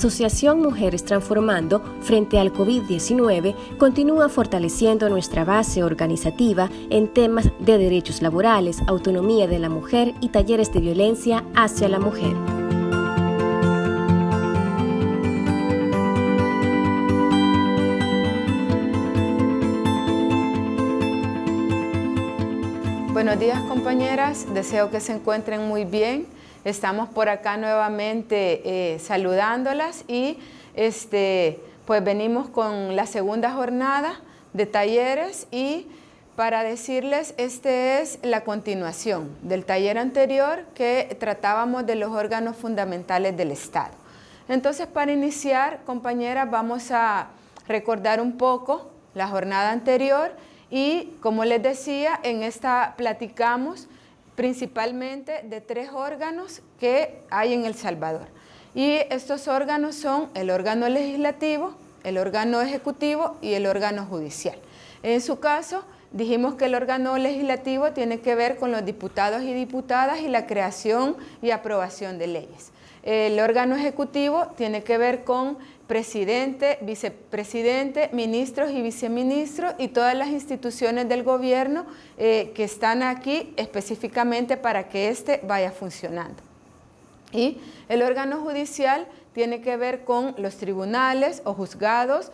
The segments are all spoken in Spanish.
Asociación Mujeres Transformando frente al COVID-19 continúa fortaleciendo nuestra base organizativa en temas de derechos laborales, autonomía de la mujer y talleres de violencia hacia la mujer. Buenos días, compañeras, deseo que se encuentren muy bien. Estamos por acá nuevamente saludándolas y pues venimos con la segunda jornada de talleres y para decirles, es la continuación del taller anterior que tratábamos de los órganos fundamentales del Estado. Entonces, para iniciar, compañeras, vamos a recordar un poco la jornada anterior y, como les decía, en esta platicamos principalmente de 3 órganos que hay en El Salvador. Y estos órganos son el órgano legislativo, el órgano ejecutivo y el órgano judicial. En su caso, dijimos que el órgano legislativo tiene que ver con los diputados y diputadas y la creación y aprobación de leyes. El órgano ejecutivo tiene que ver con presidente, vicepresidente, ministros y viceministros y todas las instituciones del gobierno que están aquí específicamente para que éste vaya funcionando. Y el órgano judicial tiene que ver con los tribunales o juzgados,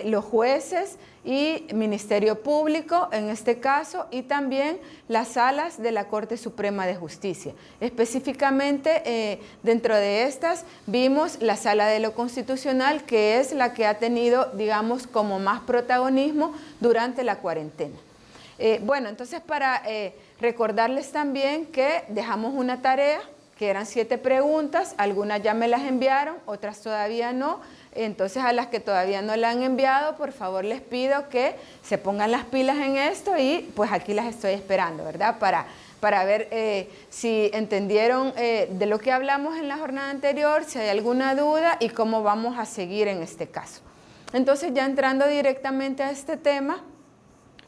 los jueces y Ministerio Público en este caso, y también las salas de la Corte Suprema de Justicia. Específicamente dentro de estas vimos la Sala de lo Constitucional, que es la que ha tenido, digamos, como más protagonismo durante la cuarentena. Bueno, entonces para recordarles también que dejamos una tarea, que eran 7 preguntas, algunas ya me las enviaron, otras todavía no. Entonces, a las que todavía no la han enviado, por favor les pido que se pongan las pilas en esto y pues aquí las estoy esperando, ¿verdad? Para ver si entendieron de lo que hablamos en la jornada anterior, si hay alguna duda y cómo vamos a seguir en este caso. Entonces, ya entrando directamente a este tema,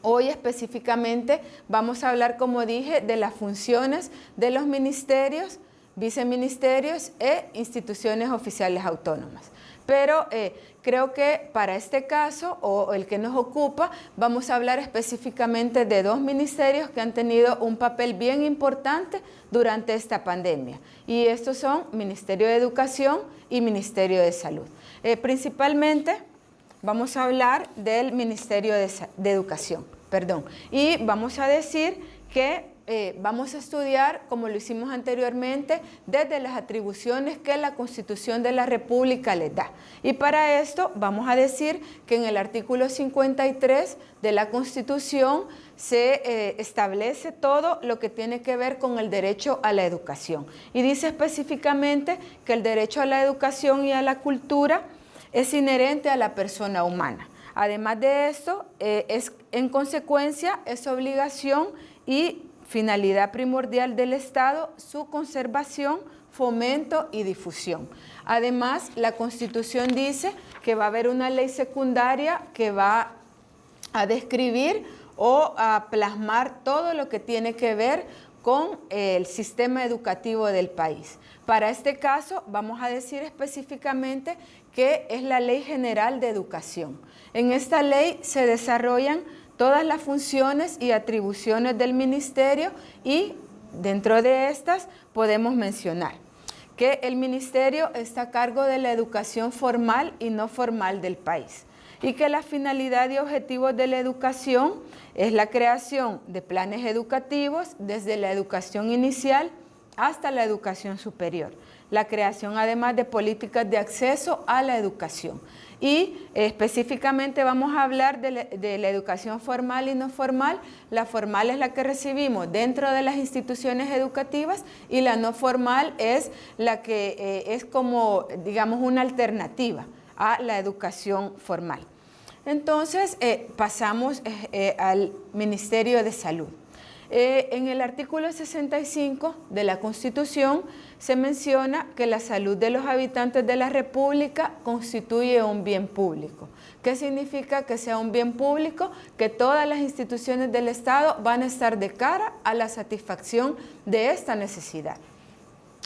hoy específicamente vamos a hablar, como dije, de las funciones de los ministerios, viceministerios e instituciones oficiales autónomas. Pero creo que para este caso, o el que nos ocupa, vamos a hablar específicamente de 2 ministerios que han tenido un papel bien importante durante esta pandemia. Y estos son Ministerio de Educación y Ministerio de Salud. Principalmente vamos a hablar del Ministerio de Educación, y vamos a decir que vamos a estudiar, como lo hicimos anteriormente, desde las atribuciones que la Constitución de la República les da. Y para esto vamos a decir que en el artículo 53 de la Constitución se establece todo lo que tiene que ver con el derecho a la educación. Y dice específicamente que el derecho a la educación y a la cultura es inherente a la persona humana. Además de esto, en consecuencia, es obligación y finalidad primordial del Estado su conservación, fomento y difusión. Además, la Constitución dice que va a haber una ley secundaria que va a describir o a plasmar todo lo que tiene que ver con el sistema educativo del país. Para este caso, vamos a decir específicamente que es la Ley General de Educación. En esta ley se desarrollan todas las funciones y atribuciones del ministerio y dentro de estas podemos mencionar que el ministerio está a cargo de la educación formal y no formal del país y que la finalidad y objetivos de la educación es la creación de planes educativos desde la educación inicial hasta la educación superior, la creación además de políticas de acceso a la educación. Y específicamente vamos a hablar de la educación formal y no formal. La formal es la que recibimos dentro de las instituciones educativas y la no formal es la que es como, digamos, una alternativa a la educación formal. Entonces, pasamos al Ministerio de Salud. En el artículo 65 de la Constitución se menciona que la salud de los habitantes de la República constituye un bien público. ¿Qué significa que sea un bien público? Que todas las instituciones del Estado van a estar de cara a la satisfacción de esta necesidad.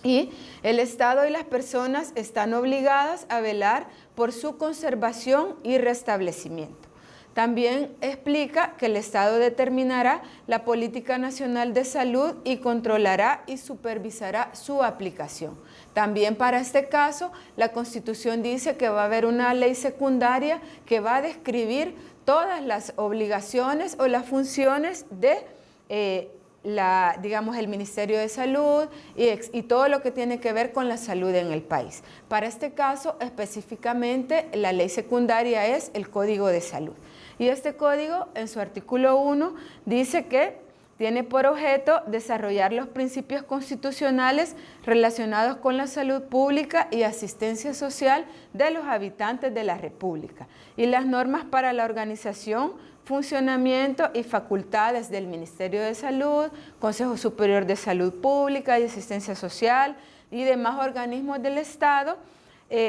Y el Estado y las personas están obligadas a velar por su conservación y restablecimiento. También explica que el Estado determinará la política nacional de salud y controlará y supervisará su aplicación. También para este caso, la Constitución dice que va a haber una ley secundaria que va a describir todas las obligaciones o las funciones de el Ministerio de Salud y todo lo que tiene que ver con la salud en el país. Para este caso, específicamente, la ley secundaria es el Código de Salud. Y este código, en su artículo 1, dice que tiene por objeto desarrollar los principios constitucionales relacionados con la salud pública y asistencia social de los habitantes de la República y las normas para la organización, funcionamiento y facultades del Ministerio de Salud, Consejo Superior de Salud Pública y Asistencia Social y demás organismos del Estado,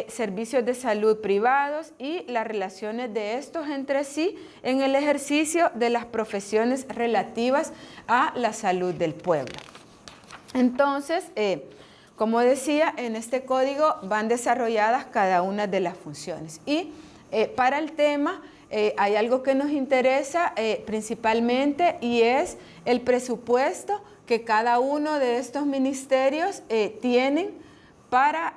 servicios de salud privados y las relaciones de estos entre sí en el ejercicio de las profesiones relativas a la salud del pueblo. Entonces, como decía, en este código van desarrolladas cada una de las funciones. Y para el tema hay algo que nos interesa principalmente y es el presupuesto que cada uno de estos ministerios tienen para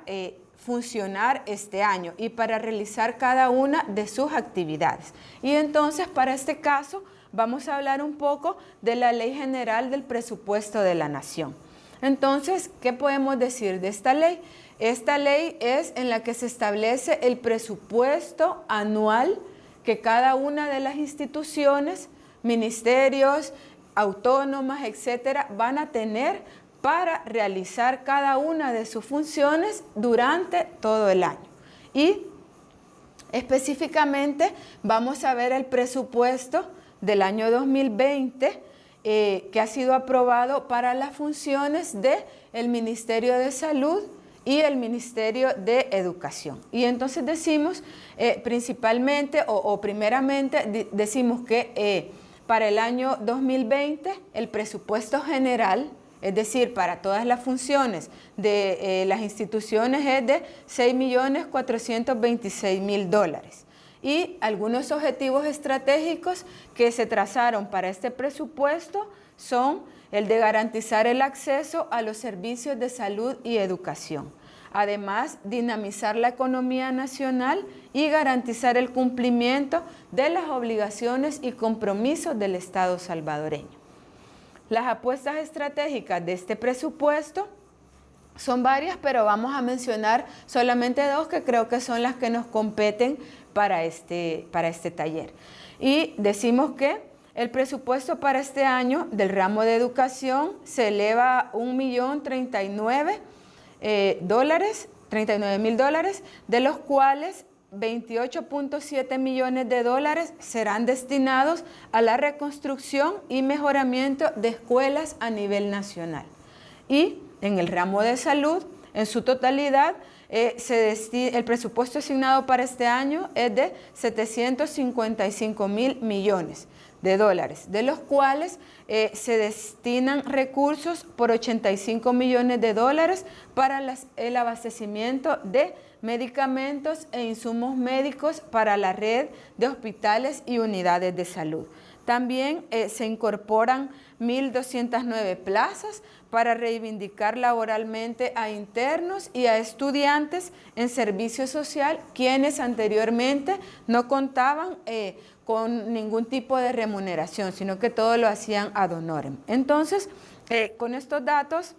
funcionar este año y para realizar cada una de sus actividades. Y entonces, para este caso, vamos a hablar un poco de la Ley General del Presupuesto de la Nación. Entonces, ¿qué podemos decir de esta ley? Esta ley es en la que se establece el presupuesto anual que cada una de las instituciones, ministerios, autónomas, etcétera, van a tener para realizar cada una de sus funciones durante todo el año. Y específicamente vamos a ver el presupuesto del año 2020 que ha sido aprobado para las funciones del Ministerio de Salud y el Ministerio de Educación. Y entonces decimos principalmente o primeramente decimos que para el año 2020 el presupuesto general, es decir, para todas las funciones de las instituciones es de $6.426.000. Y algunos objetivos estratégicos que se trazaron para este presupuesto son el de garantizar el acceso a los servicios de salud y educación. Además, dinamizar la economía nacional y garantizar el cumplimiento de las obligaciones y compromisos del Estado salvadoreño. Las apuestas estratégicas de este presupuesto son varias, pero vamos a mencionar solamente dos que creo que son las que nos competen para este taller. Y decimos que el presupuesto para este año del ramo de educación se eleva a $1.039.000, de los cuales $28.7 millones serán destinados a la reconstrucción y mejoramiento de escuelas a nivel nacional. Y en el ramo de salud, en su totalidad, el presupuesto asignado para este año es de $755.000 millones, de los cuales se destinan recursos por $85 millones para el abastecimiento de medicamentos e insumos médicos para la red de hospitales y unidades de salud. También se incorporan 1.209 plazas para reivindicar laboralmente a internos y a estudiantes en servicio social, quienes anteriormente no contaban con ningún tipo de remuneración, sino que todo lo hacían ad honorem. Entonces, con estos datos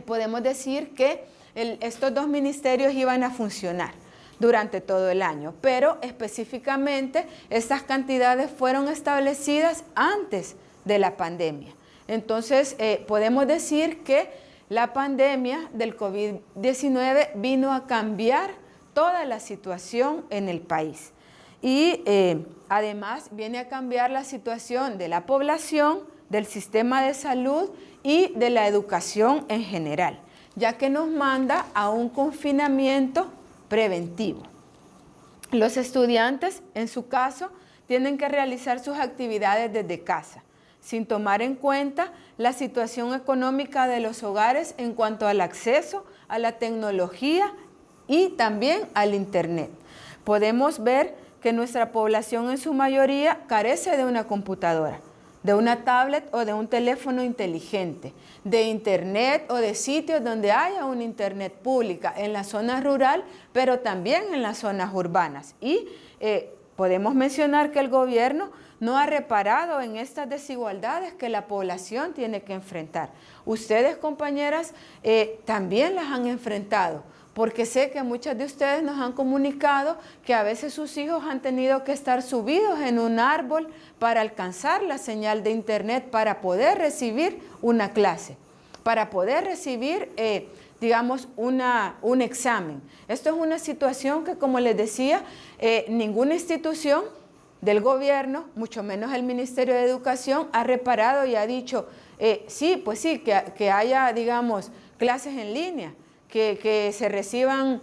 podemos decir que estos dos ministerios iban a funcionar durante todo el año, pero específicamente estas cantidades fueron establecidas antes de la pandemia. Entonces, podemos decir que la pandemia del COVID-19 vino a cambiar toda la situación en el país. Y además viene a cambiar la situación de la población, del sistema de salud y de la educación en general, ya que nos manda a un confinamiento preventivo. Los estudiantes, en su caso, tienen que realizar sus actividades desde casa. sin tomar en cuenta la situación económica de los hogares en cuanto al acceso a la tecnología y también al Internet. Podemos ver que nuestra población en su mayoría carece de una computadora, de una tablet o de un teléfono inteligente, de Internet o de sitios donde haya una Internet pública en la zona rural, pero también en las zonas urbanas. Y podemos mencionar que el gobierno no ha reparado en estas desigualdades que la población tiene que enfrentar. Ustedes, compañeras, también las han enfrentado, porque sé que muchas de ustedes nos han comunicado que a veces sus hijos han tenido que estar subidos en un árbol para alcanzar la señal de Internet para poder recibir una clase, para poder recibir, digamos, un examen. Esto es una situación que, como les decía, ninguna institución del gobierno, mucho menos el Ministerio de Educación, ha reparado y ha dicho, sí, pues sí, que haya, digamos, clases en línea, que se reciban,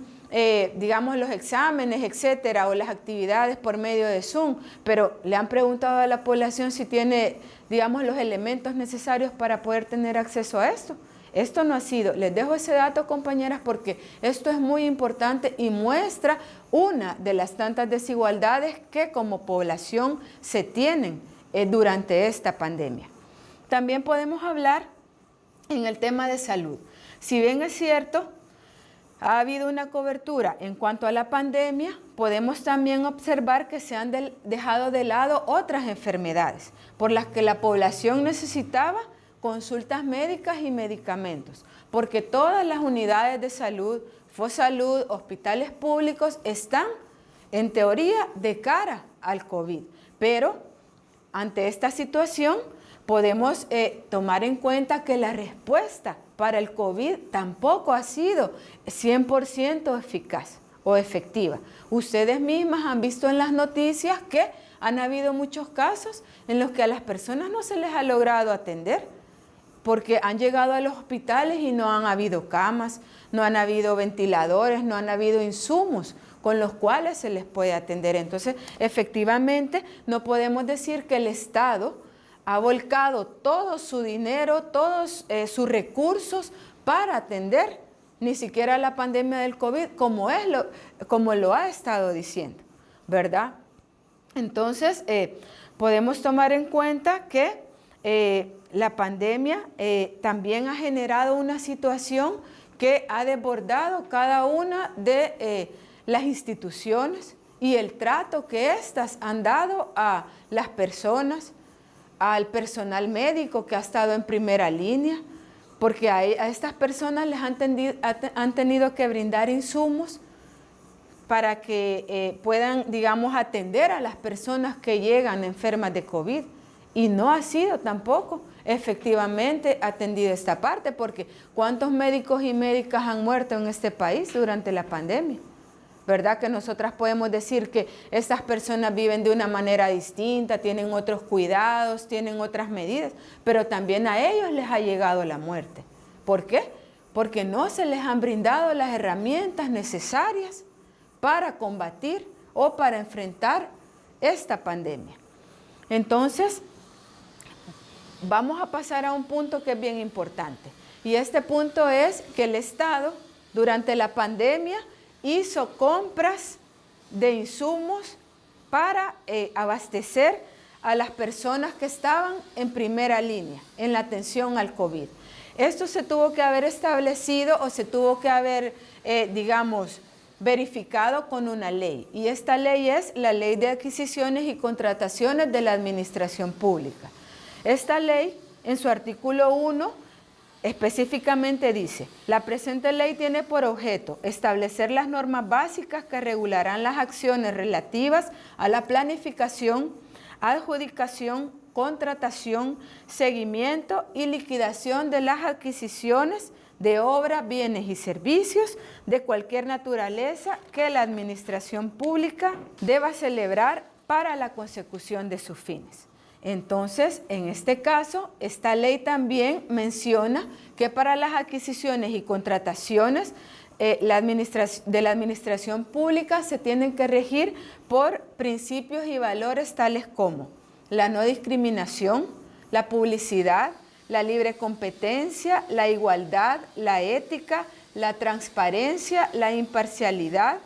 digamos, los exámenes, etcétera, o las actividades por medio de Zoom, pero le han preguntado a la población si tiene, digamos, los elementos necesarios para poder tener acceso a esto. Esto no ha sido. Les dejo ese dato, compañeras, porque esto es muy importante y muestra una de las tantas desigualdades que como población se tienen durante esta pandemia. También podemos hablar en el tema de salud. Si bien es cierto, ha habido una cobertura en cuanto a la pandemia, podemos también observar que se han dejado de lado otras enfermedades por las que la población necesitaba consultas médicas y medicamentos, porque todas las unidades de salud, Fosalud, hospitales públicos están en teoría de cara al COVID, pero ante esta situación podemos tomar en cuenta que la respuesta para el COVID tampoco ha sido 100% eficaz o efectiva. Ustedes mismas han visto en las noticias que han habido muchos casos en los que a las personas no se les ha logrado atender porque han llegado a los hospitales y no han habido camas, no han habido ventiladores, no han habido insumos con los cuales se les puede atender. Entonces, efectivamente, no podemos decir que el Estado ha volcado todo su dinero, todos sus recursos para atender ni siquiera la pandemia del COVID, como lo ha estado diciendo, ¿verdad? Entonces, podemos tomar en cuenta que la pandemia también ha generado una situación que ha desbordado cada una de las instituciones y el trato que éstas han dado a las personas, al personal médico que ha estado en primera línea, porque a estas personas les han tenido que brindar insumos para que puedan, digamos, atender a las personas que llegan enfermas de COVID. Y no ha sido tampoco efectivamente atendida esta parte, porque ¿cuántos médicos y médicas han muerto en este país durante la pandemia? ¿Verdad que nosotras podemos decir que estas personas viven de una manera distinta, tienen otros cuidados, tienen otras medidas, pero también a ellos les ha llegado la muerte? ¿Por qué? Porque no se les han brindado las herramientas necesarias para combatir o para enfrentar esta pandemia. Entonces, vamos a pasar a un punto que es bien importante. Y este punto es que el Estado, durante la pandemia, hizo compras de insumos para abastecer a las personas que estaban en primera línea en la atención al COVID. Esto se tuvo que haber establecido o se tuvo que haber, digamos, verificado con una ley. Y esta ley es la Ley de Adquisiciones y Contrataciones de la Administración Pública. Esta ley, en su artículo 1, específicamente dice: la presente ley tiene por objeto establecer las normas básicas que regularán las acciones relativas a la planificación, adjudicación, contratación, seguimiento y liquidación de las adquisiciones de obras, bienes y servicios de cualquier naturaleza que la administración pública deba celebrar para la consecución de sus fines. Entonces, en este caso, esta ley también menciona que para las adquisiciones y contrataciones de la administración pública se tienen que regir por principios y valores tales como la no discriminación, la publicidad, la libre competencia, la igualdad, la ética, la transparencia, la imparcialidad,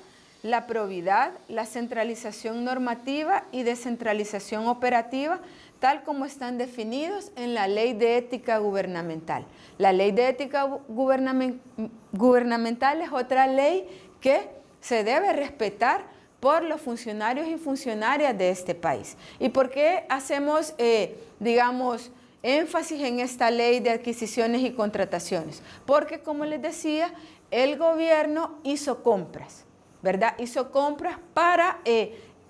la probidad, la centralización normativa y descentralización operativa, tal como están definidos en la Ley de Ética Gubernamental. La Ley de Ética Gubernamental es otra ley que se debe respetar por los funcionarios y funcionarias de este país. ¿Y por qué hacemos, énfasis en esta ley de adquisiciones y contrataciones? Porque, como les decía, el gobierno hizo compras, ¿verdad? Hizo compras para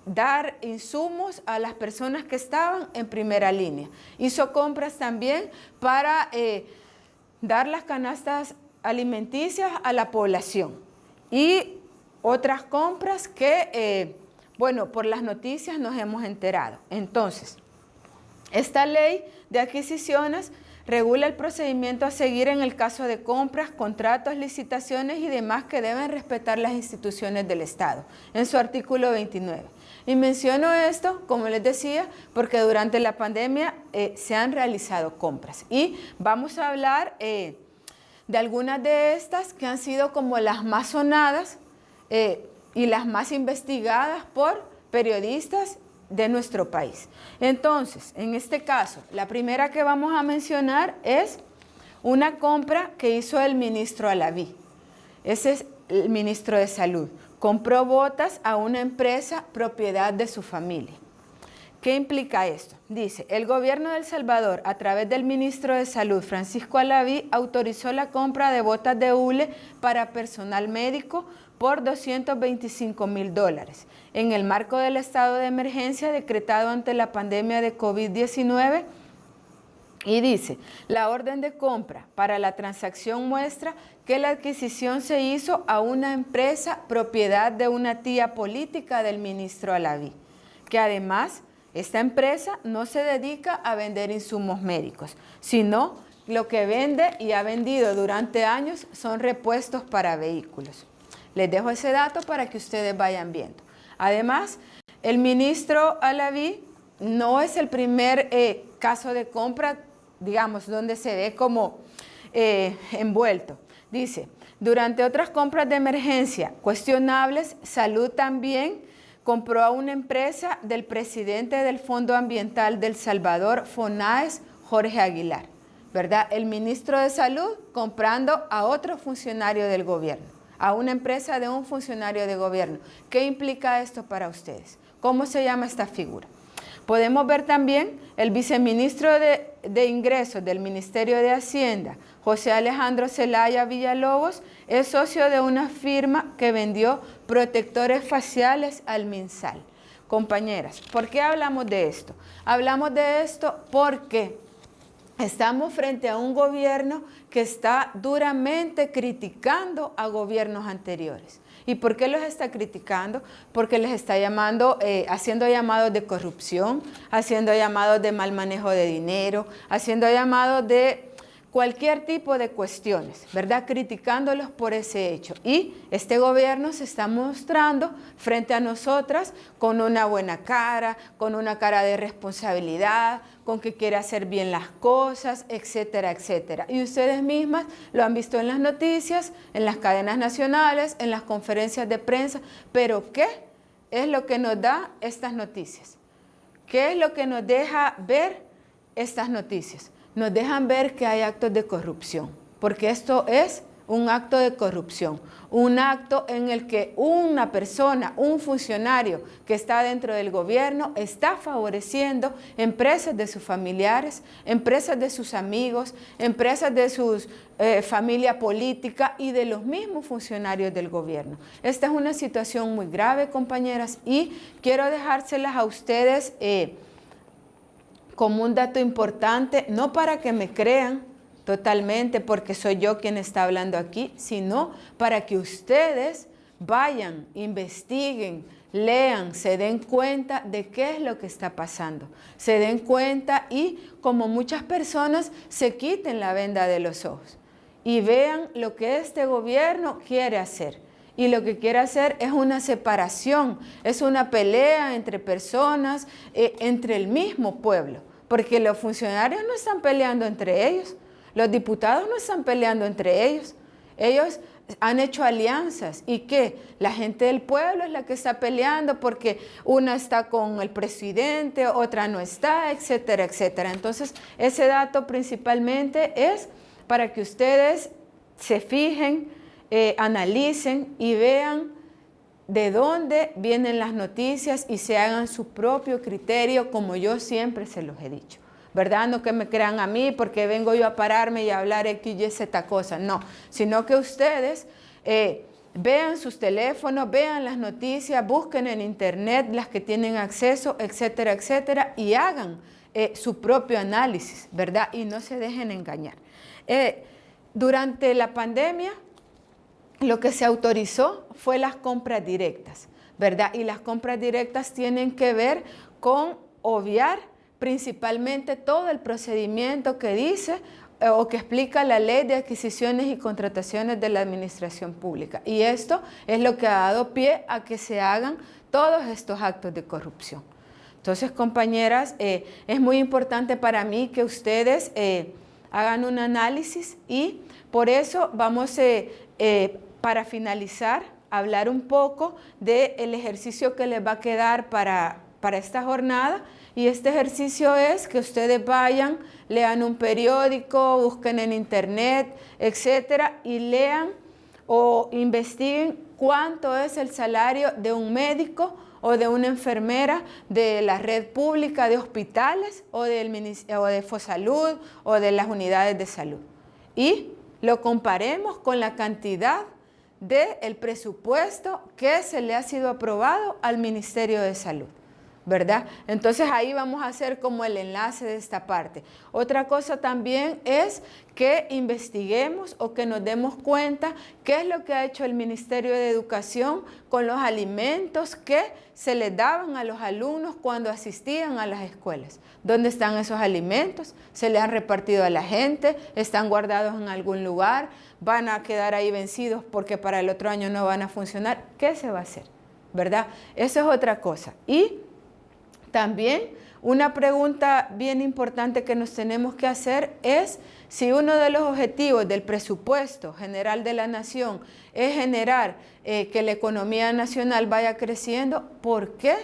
dar insumos a las personas que estaban en primera línea. Hizo compras también para dar las canastas alimenticias a la población. Y otras compras que, por las noticias nos hemos enterado. Entonces, esta ley de adquisiciones regula el procedimiento a seguir en el caso de compras, contratos, licitaciones y demás que deben respetar las instituciones del Estado, en su artículo 29. Y menciono esto, como les decía, porque durante la pandemia se han realizado compras. Y vamos a hablar de algunas de estas que han sido como las más sonadas y las más investigadas por periodistas de nuestro país. Entonces, en este caso, la primera que vamos a mencionar es una compra que hizo el ministro Alaví. Ese es el ministro de Salud. Compró botas a una empresa propiedad de su familia. ¿Qué implica esto? Dice, el gobierno de El Salvador, a través del ministro de Salud, Francisco Alaví, autorizó la compra de botas de hule para personal médico por $225,000 en el marco del estado de emergencia decretado ante la pandemia de COVID-19. Y dice, la orden de compra para la transacción muestra que la adquisición se hizo a una empresa propiedad de una tía política del ministro Alaví, que además esta empresa no se dedica a vender insumos médicos, sino lo que vende y ha vendido durante años son repuestos para vehículos. Les dejo ese dato para que ustedes vayan viendo. Además, el ministro Alaví no es el primer caso de compra, donde se ve como envuelto. Dice, durante otras compras de emergencia cuestionables, Salud también compró a una empresa del presidente del Fondo Ambiental de El Salvador, FONAES, Jorge Aguilar, ¿verdad? El ministro de Salud comprando a otro funcionario del gobierno, a una empresa de un funcionario de gobierno. ¿Qué implica esto para ustedes? ¿Cómo se llama esta figura? Podemos ver también el viceministro de Ingresos del Ministerio de Hacienda, José Alejandro Zelaya Villalobos, es socio de una firma que vendió protectores faciales al MinSal. Compañeras, ¿por qué hablamos de esto? Hablamos de esto porque estamos frente a un gobierno que está duramente criticando a gobiernos anteriores. ¿Y por qué los está criticando? Porque les está haciendo llamados de corrupción, haciendo llamados de mal manejo de dinero, haciendo llamados de cualquier tipo de cuestiones, ¿verdad? Criticándolos por ese hecho. Y este gobierno se está mostrando frente a nosotras con una buena cara, con una cara de responsabilidad, con que quiere hacer bien las cosas, etcétera, etcétera. Y ustedes mismas lo han visto en las noticias, en las cadenas nacionales, en las conferencias de prensa. Pero ¿qué es lo que nos da estas noticias? ¿Qué es lo que nos deja ver estas noticias? Nos dejan ver que hay actos de corrupción, porque esto es un acto de corrupción, un acto en el que una persona, un funcionario que está dentro del gobierno está favoreciendo empresas de sus familiares, empresas de sus amigos, empresas de su familia política y de los mismos funcionarios del gobierno. Esta es una situación muy grave, compañeras, y quiero dejárselas a ustedes como un dato importante, no para que me crean totalmente porque soy yo quien está hablando aquí, sino para que ustedes vayan, investiguen, lean, se den cuenta de qué es lo que está pasando, se den cuenta y como muchas personas se quiten la venda de los ojos y vean lo que este gobierno quiere hacer. Y lo que quiere hacer es una separación, es una pelea entre personas, entre el mismo pueblo. porque los funcionarios no están peleando entre ellos, los diputados no están peleando entre ellos. Ellos han hecho alianzas y que la gente del pueblo es la que está peleando porque una está con el presidente, otra no está, etcétera, etcétera. Entonces, ese dato principalmente es para que ustedes se fijen, analicen y vean de dónde vienen las noticias y se hagan su propio criterio, como yo siempre se los he dicho. ¿Verdad? No que me crean a mí porque vengo yo a pararme y a hablar X, Y, Z cosa, no, sino que ustedes vean sus teléfonos, vean las noticias, busquen en internet las que tienen acceso, etcétera, etcétera, y hagan su propio análisis, ¿verdad? Y no se dejen engañar. Durante la pandemia, lo que se autorizó fue las compras directas, ¿verdad? Y las compras directas tienen que ver con obviar principalmente todo el procedimiento que dice o que explica la Ley de Adquisiciones y Contrataciones de la Administración Pública. Y esto es lo que ha dado pie a que se hagan todos estos actos de corrupción. Entonces, compañeras, es muy importante para mí que ustedes hagan un análisis y por eso vamos, para finalizar, a hablar un poco del ejercicio que les va a quedar para esta jornada. Y este ejercicio es que ustedes vayan, lean un periódico, busquen en internet, etcétera, y lean o investiguen cuánto es el salario de un médico o de una enfermera de la red pública de hospitales o de Fosalud o de las unidades de salud. Y lo comparemos con la cantidad del presupuesto que se le ha sido aprobado al Ministerio de Salud, ¿verdad? Entonces ahí vamos a hacer como el enlace de esta parte. Otra cosa también es que investiguemos o que nos demos cuenta qué es lo que ha hecho el Ministerio de Educación con los alimentos que se les daban a los alumnos cuando asistían a las escuelas. ¿Dónde están esos alimentos? ¿Se les han repartido a la gente? ¿Están guardados en algún lugar? ¿Van a quedar ahí vencidos porque para el otro año no van a funcionar? ¿Qué se va a hacer? ¿Verdad? Eso es otra cosa. Y también una pregunta bien importante que nos tenemos que hacer es si uno de los objetivos del presupuesto general de la nación es generar que la economía nacional vaya creciendo, ¿por qué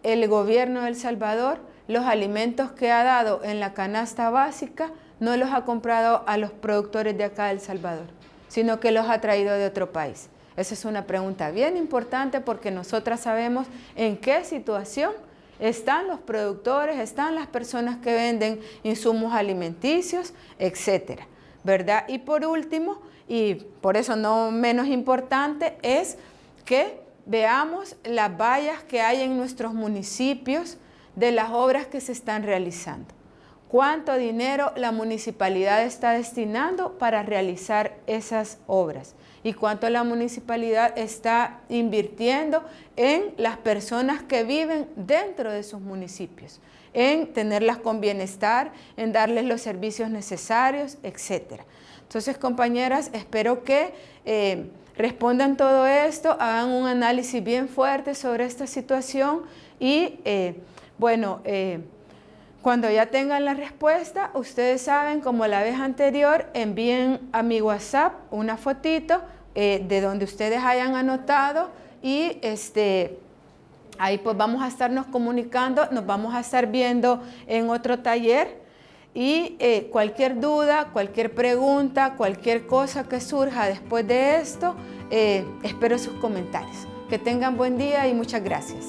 el gobierno de El Salvador los alimentos que ha dado en la canasta básica no los ha comprado a los productores de acá de El Salvador, sino que los ha traído de otro país? Esa es una pregunta bien importante porque nosotras sabemos en qué situación están los productores, están las personas que venden insumos alimenticios, etcétera, ¿verdad? Y por último, y por eso no menos importante, es que veamos las vallas que hay en nuestros municipios de las obras que se están realizando. ¿Cuánto dinero la municipalidad está destinando para realizar esas obras? ¿Y cuánto la municipalidad está invirtiendo en las personas que viven dentro de sus municipios? En tenerlas con bienestar, en darles los servicios necesarios, etcétera. Entonces, compañeras, espero que respondan todo esto, hagan un análisis bien fuerte sobre esta situación y, cuando ya tengan la respuesta, ustedes saben, como la vez anterior, envíen a mi WhatsApp una fotito de donde ustedes hayan anotado y ahí pues vamos a estarnos comunicando, nos vamos a estar viendo en otro taller y cualquier duda, cualquier pregunta, cualquier cosa que surja después de esto, espero sus comentarios. Que tengan buen día y muchas gracias.